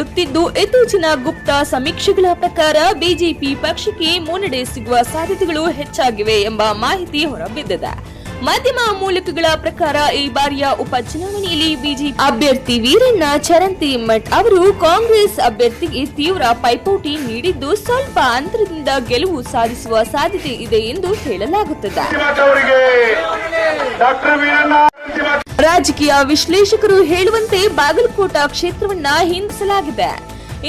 ಇತ್ತೀಚಿನ ಗುಪ್ತ ಸಮೀಕ್ಷೆಗಳ ಪ್ರಕಾರ ಬಿಜೆಪಿ ಪಕ್ಷಕ್ಕೆ ಮುನ್ನಡೆ ಸಿಗುವ ಸಾಧ್ಯತೆಗಳು ಹೆಚ್ಚಾಗಿವೆ ಎಂಬ ಮಾಹಿತಿ ಹೊರಬಿದ್ದಿದೆ. ಮಾಧ್ಯಮ ಮೂಲಕಗಳ ಪ್ರಕಾರ ಈ ಬಾರಿಯ ಉಪಚುನಾವಣೆಯಲ್ಲಿ ಬಿಜೆಪಿ ಅಭ್ಯರ್ಥಿ ವೀರಣ್ಣ ಚರಂತಿಮಠ್ ಅವರು ಕಾಂಗ್ರೆಸ್ ಅಭ್ಯರ್ಥಿಗೆ ತೀವ್ರ ಪೈಪೋಟಿ ನೀಡಿದ್ದು ಸ್ವಲ್ಪ ಅಂತರದಿಂದ ಗೆಲುವು ಸಾಧಿಸುವ ಸಾಧ್ಯತೆ ಇದೆ ಎಂದು ಹೇಳಲಾಗುತ್ತದೆ. ರಾಜಕೀಯ ವಿಶ್ಲೇಷಕರು ಹೇಳುವಂತೆ ಬಾಗಲಕೋಟ ಕ್ಷೇತ್ರವನ್ನ ಹಿಂದಿಸಲಾಗಿದೆ.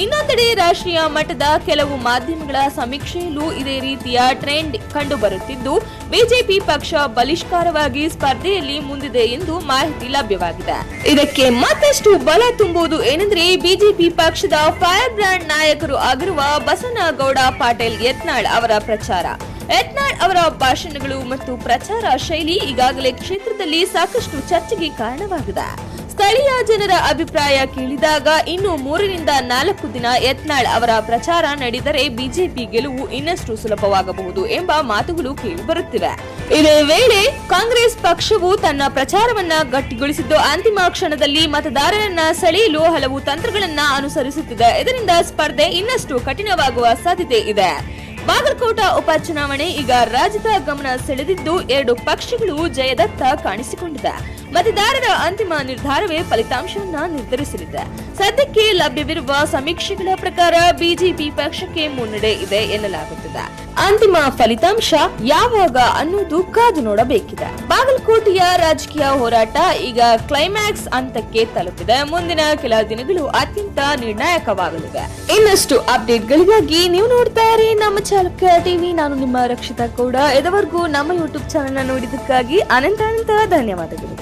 ಇನ್ನೊಂದೆಡೆ ರಾಷ್ಟ್ರೀಯ ಮಟ್ಟದ ಕೆಲವು ಮಾಧ್ಯಮಗಳ ಸಮೀಕ್ಷೆಯಲ್ಲೂ ಇದೇ ರೀತಿಯ ಟ್ರೆಂಡ್ ಕಂಡುಬರುತ್ತಿದ್ದು ಬಿಜೆಪಿ ಪಕ್ಷ ಬಲಿಷ್ಠವಾಗಿ ಸ್ಪರ್ಧೆಯಲ್ಲಿ ಮುಂದಿದೆ ಎಂದು ಮಾಹಿತಿ ಲಭ್ಯವಾಗಿದೆ. ಇದಕ್ಕೆ ಮತ್ತಷ್ಟು ಬಲ ತುಂಬುವುದು ಏನೆಂದರೆ ಬಿಜೆಪಿ ಪಕ್ಷದ ಫೈರ್ ಬ್ರ್ಯಾಂಡ್ ನಾಯಕರು ಆಗಿರುವ ಬಸನಗೌಡ ಪಾಟೀಲ್ ಯತ್ನಾಳ್ ಅವರ ಪ್ರಚಾರ. ಯತ್ನಾಳ್ ಅವರ ಭಾಷಣಗಳು ಮತ್ತು ಪ್ರಚಾರ ಶೈಲಿ ಈಗಾಗಲೇ ಕ್ಷೇತ್ರದಲ್ಲಿ ಸಾಕಷ್ಟು ಚರ್ಚೆಗೆ ಕಾರಣವಾಗಿದೆ. ಸ್ಥಳೀಯ ಜನರ ಅಭಿಪ್ರಾಯ ಕೇಳಿದಾಗ ಇನ್ನು 3 ರಿಂದ 4 ದಿನ ಯತ್ನಾಳ್ ಅವರ ಪ್ರಚಾರ ನಡೆದರೆ ಬಿಜೆಪಿ ಗೆಲುವು ಇನ್ನಷ್ಟು ಸುಲಭವಾಗಬಹುದು ಎಂಬ ಮಾತುಗಳು ಕೇಳಿಬರುತ್ತಿವೆ. ಇದೇ ವೇಳೆ ಕಾಂಗ್ರೆಸ್ ಪಕ್ಷವು ತನ್ನ ಪ್ರಚಾರವನ್ನ ಗಟ್ಟಿಗೊಳಿಸಿದ್ದು ಅಂತಿಮ ಕ್ಷಣದಲ್ಲಿ ಮತದಾರರನ್ನ ಸೆಳೆಯಲು ಹಲವು ತಂತ್ರಗಳನ್ನ ಅನುಸರಿಸುತ್ತಿದೆ. ಇದರಿಂದ ಸ್ಪರ್ಧೆ ಇನ್ನಷ್ಟು ಕಠಿಣವಾಗುವ ಸಾಧ್ಯತೆ ಇದೆ. ಬಾಗಲಕೋಟ ಉಪಚುನಾವಣೆ ಈಗ ರಾಜ್ಯದ ಗಮನ ಸೆಳೆದಿದ್ದು 2 ಪಕ್ಷಗಳು ಜಯದತ್ತ ಕಾಣಿಸಿಕೊಂಡಿದೆ. ಮತದಾರರ ಅಂತಿಮ ನಿರ್ಧಾರವೇ ಫಲಿತಾಂಶವನ್ನ ನಿರ್ಧರಿಸಲಿದೆ. ಸದ್ಯಕ್ಕೆ ಲಭ್ಯವಿರುವ ಸಮೀಕ್ಷೆಗಳ ಪ್ರಕಾರ ಬಿಜೆಪಿ ಪಕ್ಷಕ್ಕೆ ಮುನ್ನಡೆ ಇದೆ ಎನ್ನಲಾಗುತ್ತಿದೆ. ಅಂತಿಮ ಫಲಿತಾಂಶ ಯಾವಾಗ ಅನ್ನೋದು ಕಾದು ನೋಡಬೇಕಿದೆ. ಬಾಗಲಕೋಟೆಯ ರಾಜಕೀಯ ಹೋರಾಟ ಈಗ ಕ್ಲೈಮ್ಯಾಕ್ಸ್ ಹಂತಕ್ಕೆ ತಲುಪಿದೆ. ಮುಂದಿನ ಕೆಲ ದಿನಗಳು ಅತ್ಯಂತ ನಿರ್ಣಾಯಕವಾಗಲಿವೆ. ಇನ್ನಷ್ಟು ಅಪ್ಡೇಟ್ಗಳಿಗಾಗಿ ನೀವು ನೋಡ್ತಾ ಇರಿ ನಮ್ಮ ಚಾಲಕ ಟಿವಿ. ನಾನು ನಿಮ್ಮ ರಕ್ಷಿತಾ ಗೌಡ. ಇದುವರೆಗೂ ನಮ್ಮ ಯೂಟ್ಯೂಬ್ ಚಾನೆಲ್ ನೋಡಿದ್ದಕ್ಕಾಗಿ ಅನಂತ ಧನ್ಯವಾದಗಳು.